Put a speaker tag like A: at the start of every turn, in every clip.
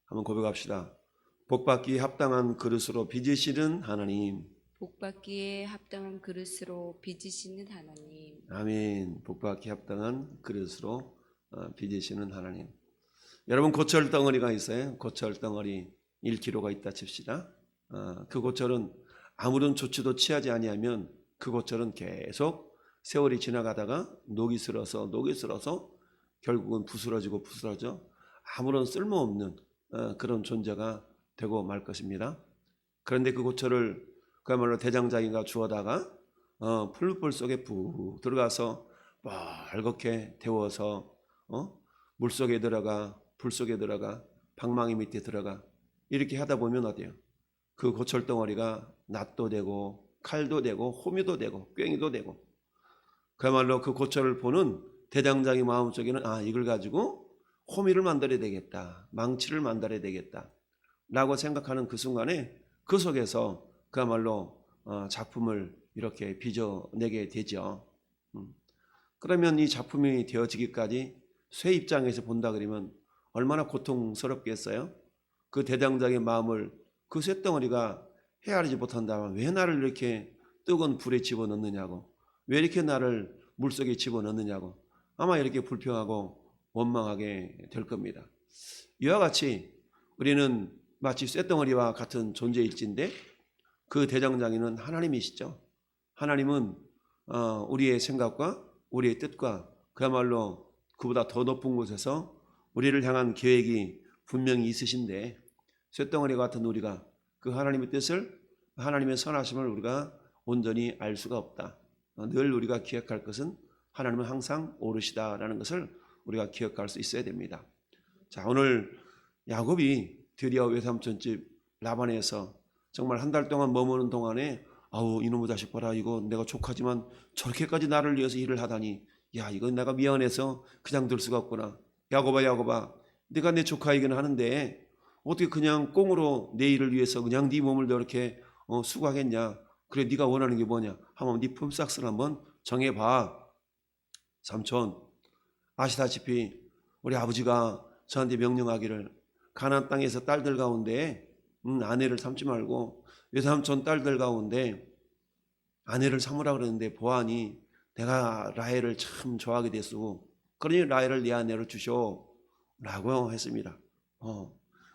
A: 한번 고백합시다. 복받기에 합당한 그릇으로 빚으시는 하나님.
B: 복받기에 합당한 그릇으로 빚으시는 하나님.
A: 아멘. 복받기에 합당한 그릇으로 빚으시는 하나님. 여러분, 고철 덩어리가 있어요. 고철 덩어리 1kg가 있다 칩시다. 그 고철은 아무런 조치도 취하지 아니하면 그 고철은 계속 세월이 지나가다가 녹이 슬어서 결국은 부스러져 아무런 쓸모없는 그런 존재가 되고 말 것입니다. 그런데 그 고철을 그야말로 대장장이가 주워다가 풀불 속에 푹 들어가서 빨갛게 데워서 물 속에 들어가, 불 속에 들어가, 방망이 밑에 들어가, 이렇게 하다 보면 어때요? 그 고철 덩어리가 낫도 되고 칼도 되고 호미도 되고 꽹이도 되고, 그야말로 그 고철을 보는 대장장이 마음속에는 이걸 가지고 호미를 만들어야 되겠다, 망치를 만들어야 되겠다 라고 생각하는 그 순간에 그 속에서 그야말로 작품을 이렇게 빚어내게 되죠. 그러면 이 작품이 되어지기까지 쇠 입장에서 본다 그러면 얼마나 고통스럽겠어요? 그 대장장의 마음을 그 쇳덩어리가 헤아리지 못한다면 왜 나를 이렇게 뜨거운 불에 집어넣느냐고, 왜 이렇게 나를 물속에 집어넣느냐고 아마 이렇게 불평하고 원망하게 될 겁니다. 이와 같이 우리는 마치 쇳덩어리와 같은 존재일진데 그 대장장이는 하나님이시죠. 하나님은 우리의 생각과 우리의 뜻과 그야말로 그보다 더 높은 곳에서 우리를 향한 계획이 분명히 있으신데, 쇳덩어리 같은 우리가 그 하나님의 뜻을, 하나님의 선하심을 우리가 온전히 알 수가 없다. 늘 우리가 기억할 것은 하나님은 항상 오르시다라는 것을 우리가 기억할 수 있어야 됩니다. 자, 오늘 야곱이 드디어 외삼촌집 라반에서 정말 한 달 동안 머무는 동안에 이놈의 자식 봐라, 이거 내가 조카지만 저렇게까지 나를 위해서 일을 하다니, 야, 이건 내가 미안해서 그냥 둘 수가 없구나. 야곱아, 네가 내 조카이긴 하는데 어떻게 그냥 꽁으로 내 일을 위해서 그냥 네 몸을 저렇게 수고하겠냐. 그래, 네가 원하는 게 뭐냐, 한번 네 품삯을 한번 정해봐. 삼촌, 아시다시피 우리 아버지가 저한테 명령하기를 가나안 땅에서 딸들 가운데 아내를 삼지 말고 외삼촌 딸들 가운데 아내를 삼으라 그러는데 보아하니 내가 라헬을 참 좋아하게 됐소. 그러니 라헬을 내 아내로 주쇼 라고 했습니다.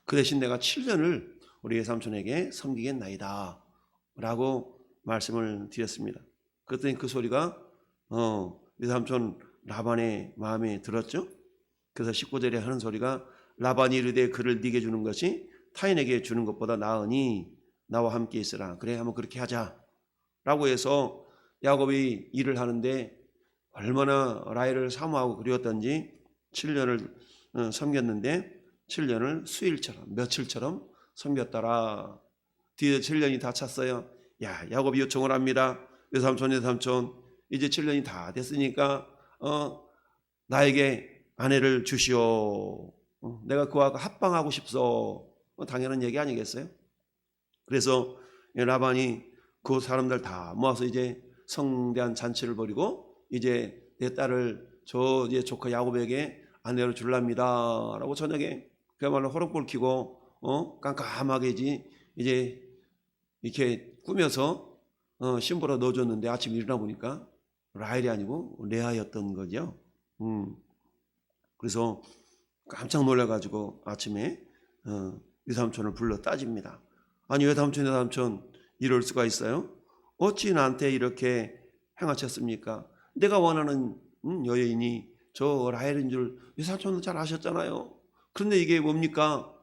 A: 그 대신 내가 7년을 우리 외삼촌에게 섬기겠나이다 라고 말씀을 드렸습니다. 그랬더니 그 소리가 외삼촌 라반의 마음에 들었죠. 그래서 19절에 하는 소리가 라반이 이르되 그를 네게 주는 것이 타인에게 주는 것보다 나으니 나와 함께 있으라. 그래, 한번 그렇게 하자 라고 해서 야곱이 일을 하는데 얼마나 라헬을 사모하고 그리웠던지 7년을 섬겼는데 7년을 수일처럼 며칠처럼 섬겼더라. 뒤에 7년이 다 찼어요. 야, 야곱이 요청을 합니다. 외삼촌 이제 7년이 다 됐으니까 나에게 아내를 주시오. 내가 그와 합방하고 싶소. 당연한 얘기 아니겠어요? 그래서 라반이 그 사람들 다 모아서 이제 성대한 잔치를 벌이고 이제 내 딸을 저 이제 조카 야곱에게 아내로 줄랍니다 라고 저녁에 그야말로 호롱불 켜고 깜깜하게 이제 이렇게 꾸며서 신부로 넣어줬는데 아침 일어나 보니까 라헬이 아니고 레아였던 거죠. 그래서 깜짝 놀라가지고 아침에 외삼촌을 불러 따집니다. 아니, 외삼촌 이럴 수가 있어요? 어찌 나한테 이렇게 행하셨습니까? 내가 원하는 여인이 저 라헬인 줄 외삼촌은 잘 아셨잖아요. 그런데 이게 뭡니까?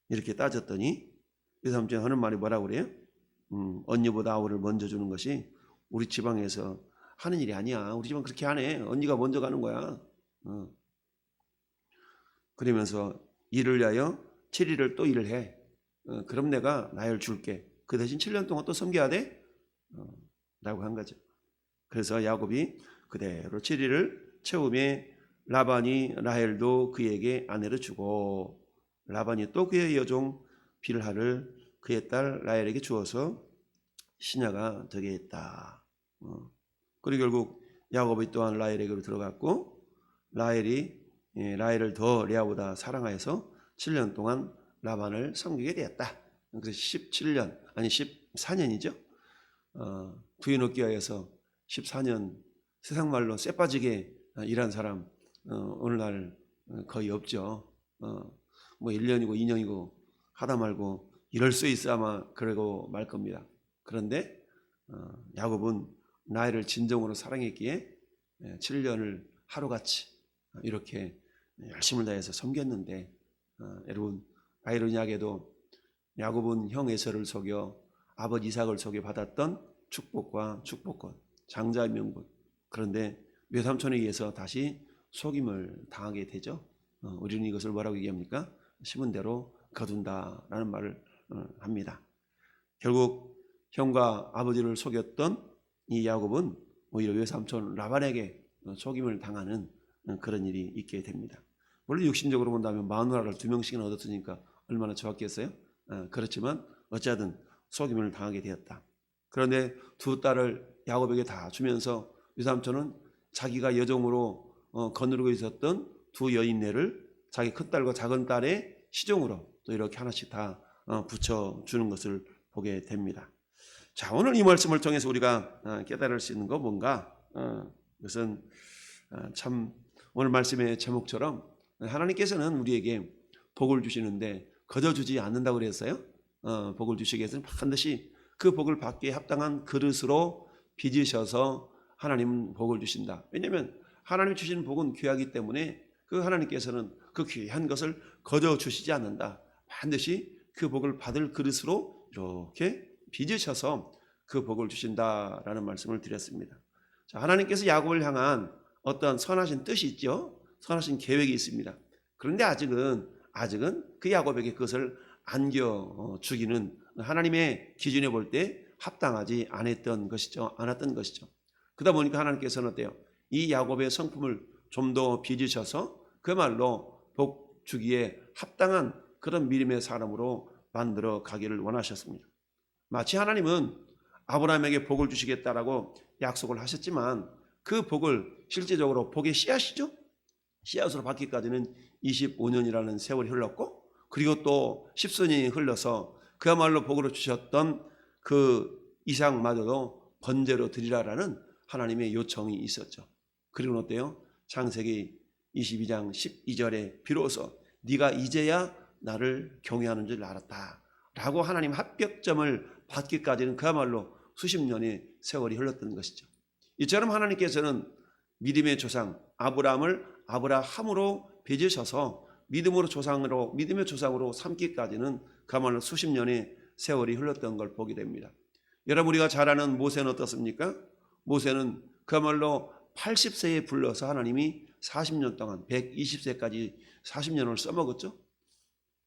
A: 이렇게 따졌더니 외삼촌이 하는 말이 뭐라고 그래요? 언니보다 아우를 먼저 주는 것이 우리 지방에서 하는 일이 아니야. 우리 집은 그렇게 안 해. 언니가 먼저 가는 거야. 그러면서 일을 위하여 7일을 또 일을 해. 그럼 내가 라헬 줄게. 그 대신 7년 동안 또 섬겨야 돼? 라고 한 거죠. 그래서 야곱이 그대로 7일을 채우며 라반이 라헬도 그에게 아내를 주고 라반이 또 그의 여종 빌하를 그의 딸 라헬에게 주어서 시녀가 되게 했다. 그리고 결국 야곱이 또한 라헬에게로 들어갔고 라헬이 라헬을 더 레아보다 사랑하여서 7년 동안 라반을 섬기게 되었다. 그래서 17년 아니 14년이죠. 부인 얻기 위해서 14년 세상 말로 쇠 빠지게 일한 사람 오늘날 거의 없죠. 뭐 1년이고 2년이고 하다 말고 이럴 수 있어 아마 그러고 말 겁니다. 그런데 야곱은 나이를 진정으로 사랑했기에 7년을 하루같이 이렇게 열심을 다해서 섬겼는데 여러분 아이러니하게도 야곱은 형 에서를 속여 아버지 이삭을 속여 받았던 축복과 축복권 장자의 명분, 그런데 외삼촌에 의해서 다시 속임을 당하게 되죠. 우리는 이것을 뭐라고 얘기합니까? 심은 대로 거둔다라는 말을 합니다. 결국 형과 아버지를 속였던 이 야곱은 오히려 외삼촌 라반에게 속임을 당하는 그런 일이 있게 됩니다. 물론 육신적으로 본다면 마누라를 2명씩이나 얻었으니까 얼마나 좋았겠어요? 그렇지만 어찌하든 속임을 당하게 되었다. 그런데 두 딸을 야곱에게 다 주면서 외삼촌은 자기가 여종으로 거느리고 있었던 두 여인네를 자기 큰딸과 작은딸의 시종으로 또 이렇게 하나씩 다 붙여주는 것을 보게 됩니다. 자, 오늘 이 말씀을 통해서 우리가 깨달을 수 있는 거 뭔가? 그것은 참 오늘 말씀의 제목처럼 하나님께서는 우리에게 복을 주시는데 거저 주지 않는다고 그랬어요. 복을 주시기 위해서는 반드시 그 복을 받기에 합당한 그릇으로 빚으셔서 하나님은 복을 주신다. 왜냐하면 하나님 주시는 복은 귀하기 때문에 그 하나님께서는 그 귀한 것을 거저 주시지 않는다. 반드시 그 복을 받을 그릇으로 이렇게 빚으셔서 그 복을 주신다라는 말씀을 드렸습니다. 자, 하나님께서 야곱을 향한 어떤 선하신 뜻이 있죠. 선하신 계획이 있습니다. 그런데 아직은 그 야곱에게 그것을 안겨주기는 하나님의 기준에 볼 때 합당하지 않았던 것이죠. 그러다 보니까 하나님께서는 어때요? 이 야곱의 성품을 좀 더 빚으셔서 그야말로 복 주기에 합당한 그런 믿음의 사람으로 만들어 가기를 원하셨습니다. 마치 하나님은 아브라함에게 복을 주시겠다라고 약속을 하셨지만 그 복을 실제적으로 복의 씨앗이죠. 씨앗으로 받기까지는 25년이라는 세월이 흘렀고, 그리고 또 10수년이 흘러서 그야말로 복으로 주셨던 그 이삭마저도 번제로 드리라라는 하나님의 요청이 있었죠. 그리고 어때요? 창세기 22장 12절에 비로소 네가 이제야 나를 경외하는 줄 알았다 라고 하나님 합격점을 받기까지는 그야말로 수십 년의 세월이 흘렀던 것이죠. 이처럼 하나님께서는 믿음의 조상 아브라함을 아브라함으로 빚으셔서 믿음의 조상으로 삼기까지는 그야말로 수십 년의 세월이 흘렀던 걸 보게 됩니다. 여러분, 우리가 잘 아는 모세는 어떻습니까? 모세는 그야말로 80세에 불러서 하나님이 40년 동안 120세까지 40년을 써먹었죠.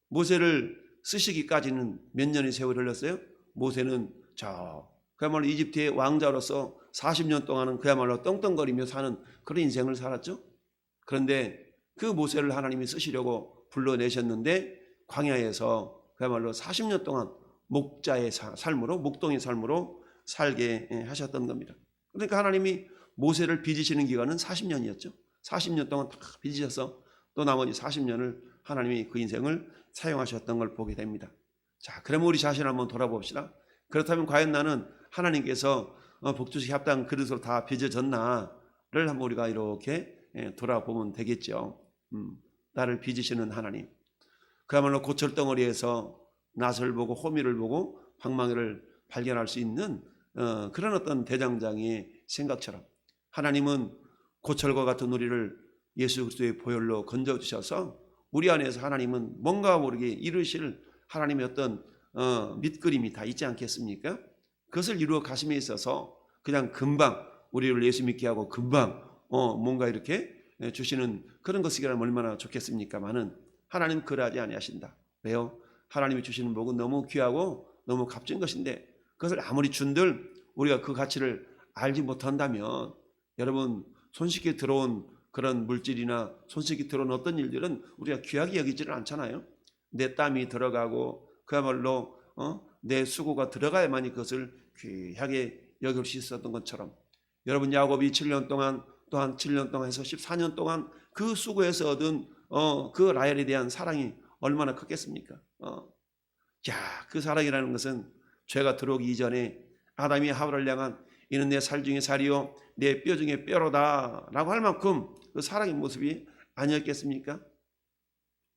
A: 모세를 쓰시기까지는 몇 년의 세월이 흘렀어요? 모세는 그야말로 이집트의 왕자로서 40년 동안은 그야말로 떵떵거리며 사는 그런 인생을 살았죠. 그런데 그 모세를 하나님이 쓰시려고 불러내셨는데 광야에서 그야말로 40년 동안 목동의 삶으로 살게 하셨던 겁니다. 그러니까 하나님이 모세를 빚으시는 기간은 40년이었죠. 40년 동안 다 빚으셔서 또 나머지 40년을 하나님이 그 인생을 사용하셨던 걸 보게 됩니다. 자, 그러면 우리 자신 한번 돌아봅시다. 그렇다면 과연 나는 하나님께서 복주시기 합당한 그릇으로 다 빚어졌나를 한번 우리가 이렇게 돌아보면 되겠죠. 나를 빚으시는 하나님, 그야말로 고철덩어리에서 낫을 보고 호미를 보고 방망이를 발견할 수 있는 그런 어떤 대장장의 생각처럼 하나님은 고철과 같은 우리를 예수 그리스도의 보혈로 건져주셔서 우리 안에서 하나님은 뭔가 모르게 이루실 하나님의 어떤 밑그림이 다 있지 않겠습니까? 그것을 이루어 가심에 있어서 그냥 금방 우리를 예수 믿게 하고 금방 뭔가 이렇게 주시는 그런 것이라면 얼마나 좋겠습니까마는 하나님 그러하지 아니하신다. 왜요? 하나님이 주시는 복은 너무 귀하고 너무 값진 것인데 그것을 아무리 준들 우리가 그 가치를 알지 못한다면 여러분, 손쉽게 들어온 그런 물질이나 손쉽게 들어온 어떤 일들은 우리가 귀하게 여기지를 않잖아요. 내 땀이 들어가고 그야말로 내 수고가 들어가야만이 그것을 귀하게 여길 수 있었던 것처럼 여러분, 야곱이 7년 동안 또한 7년 동안 해서 14년 동안 그 수고에서 얻은 그 라헬에 대한 사랑이 얼마나 컸겠습니까? 자, 그 사랑이라는 것은 죄가 들어오기 이전에 아담이 하와를 향한 이는 내 살 중에 살이요 내 뼈 중에 뼈로다 라고 할 만큼 그 사랑의 모습이 아니었겠습니까?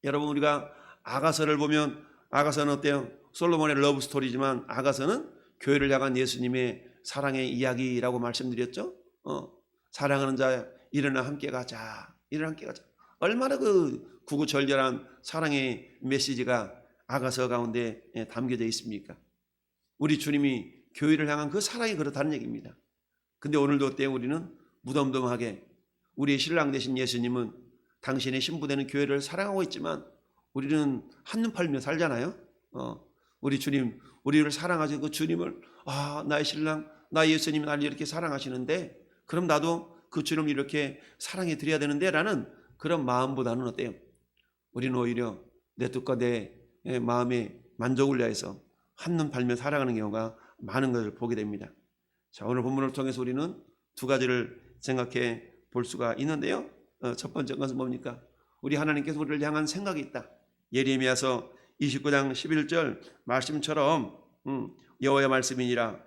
A: 여러분, 우리가 아가서를 보면 아가서는 어때요? 솔로몬의 러브 스토리지만 아가서는 교회를 향한 예수님의 사랑의 이야기라고 말씀드렸죠. 사랑하는 자 일어나 함께 가자. 일어나 함께 가자. 얼마나 그 구구절절한 사랑의 메시지가 아가서 가운데 담겨져 있습니까? 우리 주님이 교회를 향한 그 사랑이 그렇다는 얘기입니다. 근데 오늘도 어때요? 우리는 무덤덤하게 우리의 신랑 되신 예수님은 당신의 신부되는 교회를 사랑하고 있지만 우리는 한눈 팔며 살잖아요. 우리 주님, 우리를 사랑하신 그 주님을 나의 신랑, 나의 예수님이 나를 이렇게 사랑하시는데 그럼 나도 그 주님을 이렇게 사랑해 드려야 되는데 라는 그런 마음보다는 어때요? 우리는 오히려 내 뜻과 내 마음의 만족을 위해서 한눈 팔며 살아가는 경우가 많은 것을 보게 됩니다. 자, 오늘 본문을 통해서 우리는 두 가지를 생각해 볼 수가 있는데요. 첫 번째 것은 뭡니까? 우리 하나님께서 우리를 향한 생각이 있다. 예레미야서 29장 11절 말씀처럼 여호와의 말씀이니라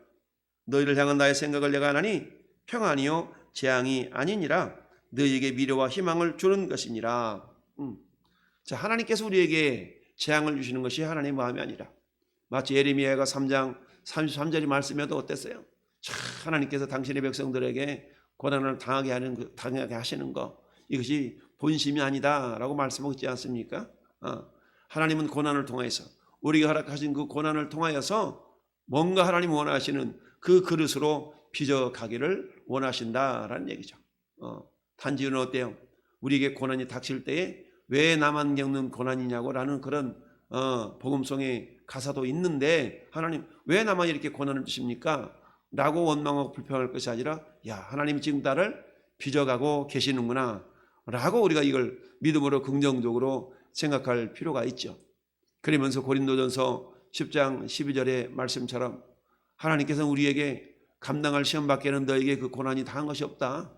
A: 너희를 향한 나의 생각을 내가 하나니 평안이요 재앙이 아니니라 너희에게 미래와 희망을 주는 것이니라. 자, 하나님께서 우리에게 재앙을 주시는 것이 하나님의 마음이 아니라 마치 예레미야가 3장 33절의 말씀에도 어땠어요? 자, 하나님께서 당신의 백성들에게 고난을 당하게 하시는 것 이것이 본심이 아니다라고 말씀하고 있지 않습니까? 하나님은 고난을 통해서 우리가 허락하신 그 고난을 통하여서 뭔가 하나님 원하시는 그 그릇으로 빚어가기를 원하신다라는 얘기죠. 단지는 어때요? 우리에게 고난이 닥칠 때에 왜 나만 겪는 고난이냐고 라는 그런 복음성의 가사도 있는데 하나님 왜 나만 이렇게 고난을 주십니까? 라고 원망하고 불평할 것이 아니라 하나님이 지금 나를 빚어가고 계시는구나 라고 우리가 이걸 믿음으로 긍정적으로 생각할 필요가 있죠. 그러면서 고린도전서 10장 12절의 말씀처럼 하나님께서는 우리에게 감당할 시험 밖에는 너에게 그 고난이 당한 것이 없다.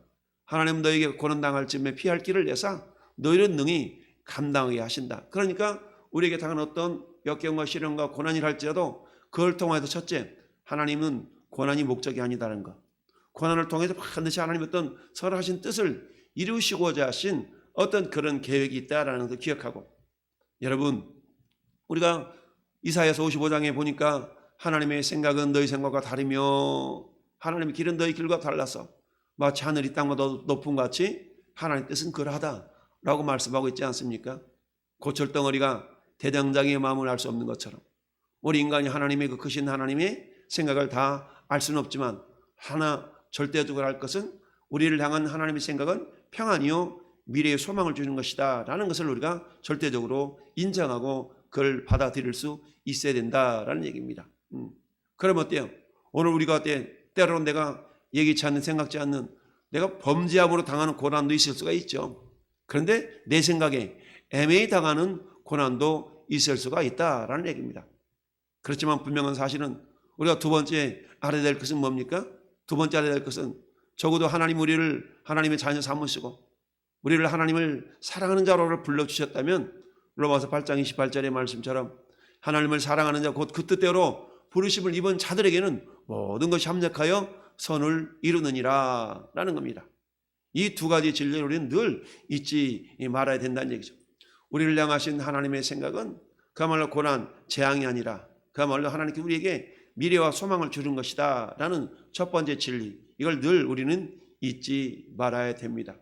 A: 하나님은 너에게 고난 당할 쯤에 피할 길을 내사 너희는 능히 감당하게 하신다. 그러니까 우리에게 당한 어떤 역경과 시련과 고난이 할지라도 그걸 통해서 첫째, 하나님은 고난이 목적이 아니다는 것. 고난을 통해서 반드시 하나님의 어떤 선하신 뜻을 이루시고자 하신 어떤 그런 계획이 있다라는 것을 기억하고, 여러분 우리가 이사야서 55장에 보니까 하나님의 생각은 너희 생각과 다르며 하나님의 길은 너희 길과 달라서 마치 하늘이 땅보다 높은 것 같이 하나님의 뜻은 그러하다라고 말씀하고 있지 않습니까? 고철덩어리가 대장장이의 마음을 알 수 없는 것처럼 우리 인간이 하나님의 그 크신 하나님의 생각을 다 알 수는 없지만 하나 절대적으로 알 것은 우리를 향한 하나님의 생각은 평안이요 미래의 소망을 주는 것이다 라는 것을 우리가 절대적으로 인정하고 그걸 받아들일 수 있어야 된다라는 얘기입니다. 그러면 어때요? 오늘 우리가 때로는 내가 예기치 않는 생각지 않는 내가 범죄함으로 당하는 고난도 있을 수가 있죠. 그런데 내 생각에 애매히 당하는 고난도 있을 수가 있다라는 얘기입니다. 그렇지만 분명한 사실은 우리가 두 번째 알아야 될 것은 뭡니까? 두 번째 알아야 될 것은 적어도 하나님 우리를 하나님의 자녀 삼으시고 우리를 하나님을 사랑하는 자로 불러주셨다면 로마서 8장 28절의 말씀처럼 하나님을 사랑하는 자 곧 그 뜻대로 부르심을 입은 자들에게는 모든 것이 합력하여 선을 이루느니라 라는 겁니다. 이 두 가지 진리를 우리는 늘 잊지 말아야 된다는 얘기죠. 우리를 향하신 하나님의 생각은 그야말로 고난, 재앙이 아니라 그야말로 하나님께 우리에게 미래와 소망을 주는 것이다 라는 첫 번째 진리, 이걸 늘 우리는 잊지 말아야 됩니다.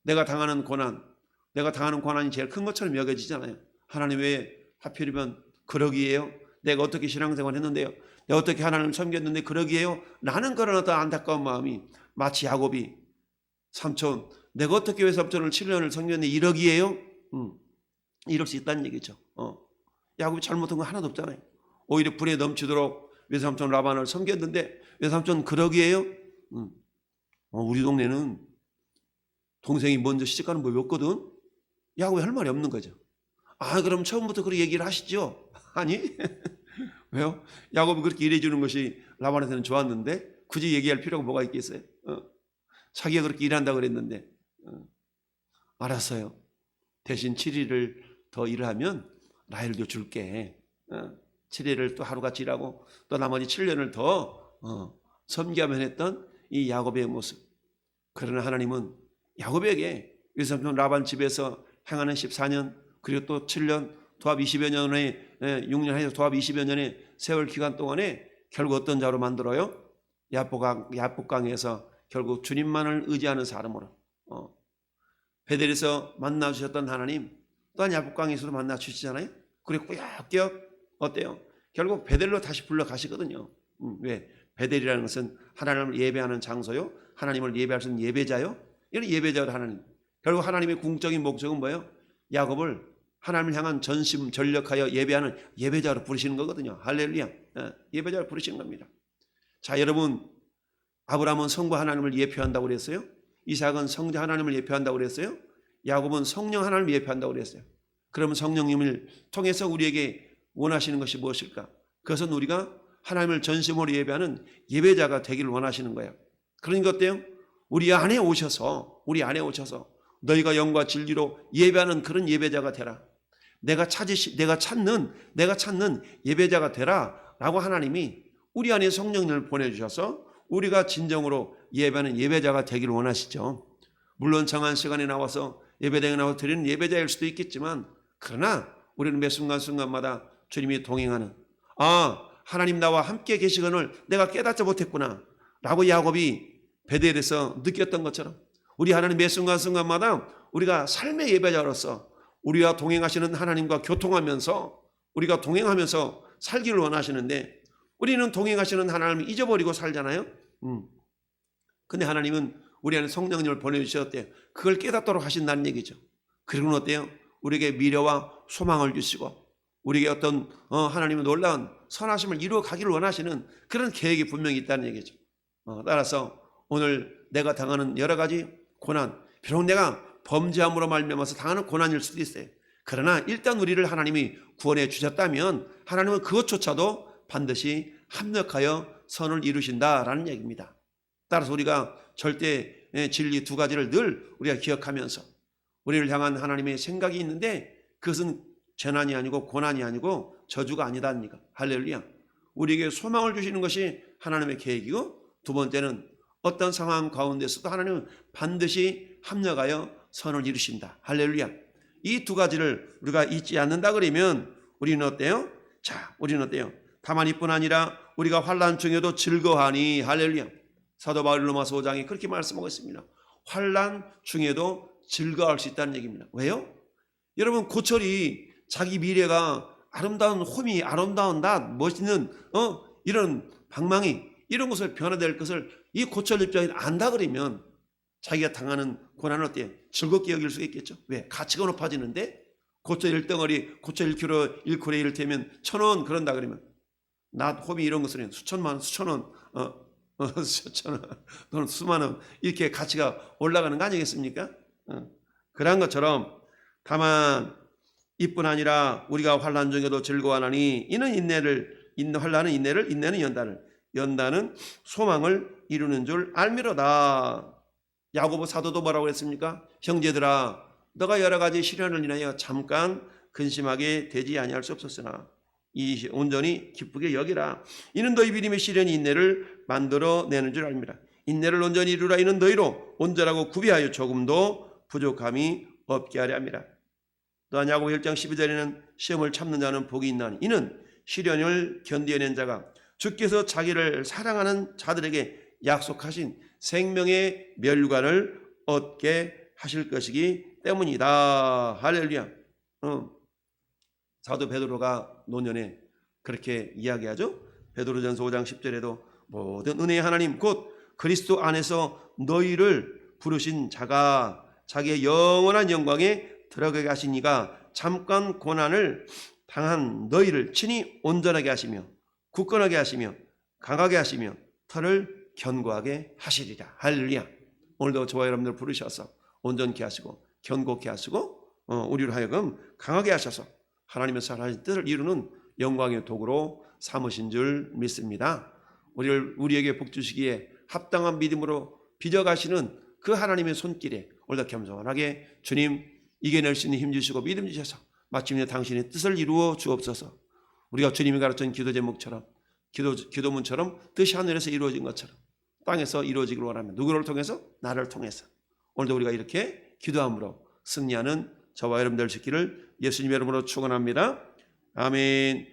A: 내가 당하는 고난이 제일 큰 것처럼 여겨지잖아요. 하나님 왜 하필이면 그러기에요? 내가 어떻게 신앙생활 했는데요? 내가 어떻게 하나님을 섬겼는데 그러기에요? 라는 그런 어떤 안타까운 마음이 마치 야곱이 삼촌 내가 어떻게 왜 삼촌을 7년을 섬겼는데 이러기에요? 이럴 수 있다는 얘기죠. 야곱이 잘못한 거 하나도 없잖아요. 오히려 불에 넘치도록 외삼촌 라반을 섬겼는데 외삼촌 그러기에요? 우리 동네는 동생이 먼저 시집가는 법이 없거든. 야곱이 할 말이 없는 거죠. 그럼 처음부터 그렇게 얘기를 하시죠. 아니 왜요? 야곱이 그렇게 일해주는 것이 라반한테는 좋았는데 굳이 얘기할 필요가 뭐가 있겠어요? 자기가 그렇게 일한다고 그랬는데 알았어요. 대신 7일을 더 일을 하면 라헬도 줄게. 7일을 또 하루같이 일하고 또 나머지 7년을 더 섬기하면 했던 이 야곱의 모습. 그러나 하나님은 야곱에게 여기서 라반 집에서 행하는 14년 그리고 또 7년 도합 20여 년의 6년 해서 도합 20여 년의 세월 기간 동안에 결국 어떤 자로 만들어요? 야복강에서 결국 주님만을 의지하는 사람으로 베델에서 만나 주셨던 하나님 또한 야복강에서도 만나 주시잖아요. 그리고 꾸역꾸역 어때요? 결국 베델로 다시 불러가시거든요. 왜? 베델이라는 것은 하나님을 예배하는 장소요. 하나님을 예배할 수 있는 예배자요. 이런 예배자로 하나님. 결국 하나님의 궁극적인 목적은 뭐예요? 야곱을 하나님을 향한 전심 전력하여 예배하는 예배자로 부르시는 거거든요. 할렐루야. 예배자로 부르시는 겁니다. 자, 여러분, 아브라함은 성부 하나님을 예표한다고 그랬어요. 이삭은 성자 하나님을 예표한다고 그랬어요. 야곱은 성령 하나님을 예표한다고 그랬어요. 그러면 성령님을 통해서 우리에게 원하시는 것이 무엇일까? 그것은 우리가 하나님을 전심으로 예배하는 예배자가 되기를 원하시는 거예요. 그러니까 어때요? 우리 안에 오셔서 너희가 영과 진리로 예배하는 그런 예배자가 되라. 내가 찾는 예배자가 되라라고 하나님이 우리 안에 성령님을 보내주셔서 우리가 진정으로 예배하는 예배자가 되기를 원하시죠. 물론 정한 시간에 나와서 예배당에 나와서 드리는 예배자일 수도 있겠지만 그러나 우리는 매 순간순간마다 주님이 동행하는 하나님 나와 함께 계시거늘 내가 깨닫지 못했구나 라고 야곱이 베델에서 느꼈던 것처럼 우리 하나님 매 순간순간마다 우리가 삶의 예배자로서 우리와 동행하시는 하나님과 교통하면서 우리가 동행하면서 살기를 원하시는데 우리는 동행하시는 하나님을 잊어버리고 살잖아요. 근데 하나님은 우리 안에 성령님을 보내주셨대요. 그걸 깨닫도록 하신다는 얘기죠. 그리고는 어때요? 우리에게 미래와 소망을 주시고 우리에게 어떤 하나님의 놀라운 선하심을 이루어 가기를 원하시는 그런 계획이 분명히 있다는 얘기죠. 따라서 오늘 내가 당하는 여러 가지 고난, 비록 내가 범죄함으로 말미암아서 당하는 고난일 수도 있어요. 그러나 일단 우리를 하나님이 구원해 주셨다면 하나님은 그것조차도 반드시 합력하여 선을 이루신다라는 얘기입니다. 따라서 우리가 절대 진리 두 가지를 늘 우리가 기억하면서 우리를 향한 하나님의 생각이 있는데 그것은 재난이 아니고 고난이 아니고 저주가 아니다니까. 할렐루야. 우리에게 소망을 주시는 것이 하나님의 계획이고 두 번째는 어떤 상황 가운데서도 하나님은 반드시 합력하여 선을 이루신다. 할렐루야. 이 두 가지를 우리가 잊지 않는다 그러면 우리는 어때요? 자, 우리는 어때요? 다만 이뿐 아니라 우리가 환난 중에도 즐거워하니. 할렐루야. 사도 바울 로마서 5장에 그렇게 말씀하고 있습니다. 환난 중에도 즐거워할 수 있다는 얘기입니다. 왜요? 여러분 고철이 자기 미래가 아름다운 홈이 아름다운 낫 멋있는 이런 방망이 이런 것을 변화될 것을 이 고철 입장에 안다 그러면 자기가 당하는 고난은 어때요? 즐겁게 여길 수 있겠죠. 왜? 가치가 높아지는데 고철 1덩어리 고철 1kg 1쿨에 이를테면 1,000원 그런다 그러면 낫 홈이 이런 것은 수천만 원 수천원 수천원 또는 수만원 이렇게 가치가 올라가는 거 아니겠습니까? 그런 것처럼 다만 이뿐 아니라 우리가 환난 중에도 즐거워하나니 이는 환난은 인내를 인내는 연단은 소망을 이루는 줄 알미로다. 야고보 사도도 뭐라고 했습니까? 형제들아 너가 여러 가지 시련을 인하여 잠깐 근심하게 되지 아니할 수 없었으나 이 온전히 기쁘게 여기라. 이는 너희 믿음의 시련이 인내를 만들어내는 줄 압니다. 인내를 온전히 이루라. 이는 너희로 온전하고 구비하여 조금도 부족함이 없게 하려 합니다. 또한 야고보 1장 12절에는 시험을 참는 자는 복이 있나니 이는 시련을 견뎌낸 자가 주께서 자기를 사랑하는 자들에게 약속하신 생명의 멸관을 얻게 하실 것이기 때문이다. 할렐루야. 사도 베드로가 노년에 그렇게 이야기하죠. 베드로전서 5장 10절에도 모든 은혜의 하나님 곧 그리스도 안에서 너희를 부르신 자가 자기의 영원한 영광에 들어가게 하신 이가 잠깐 고난을 당한 너희를 친히 온전하게 하시며 굳건하게 하시며 강하게 하시며 털을 견고하게 하시리라. 할렐루야. 오늘도 저와 여러분들 부르셔서 온전케 하시고 견고케 하시고 우리를 하여금 강하게 하셔서 하나님의 사랑하신 뜻을 이루는 영광의 도구로 삼으신 줄 믿습니다. 우리에게 복 주시기에 합당한 믿음으로 빚어가시는 그 하나님의 손길에 오늘도 겸손하게 주님 이겨낼 수 있는 힘 주시고 믿음 주셔서 마침내 당신의 뜻을 이루어 주옵소서. 우리가 주님이 가르친 기도 제목처럼 기도문처럼 뜻이 하늘에서 이루어진 것처럼 땅에서 이루어지기를 원하며 누구를 통해서? 나를 통해서. 오늘도 우리가 이렇게 기도함으로 승리하는 저와 여러분들 되기를 예수님의 이름으로 축원합니다. 아멘.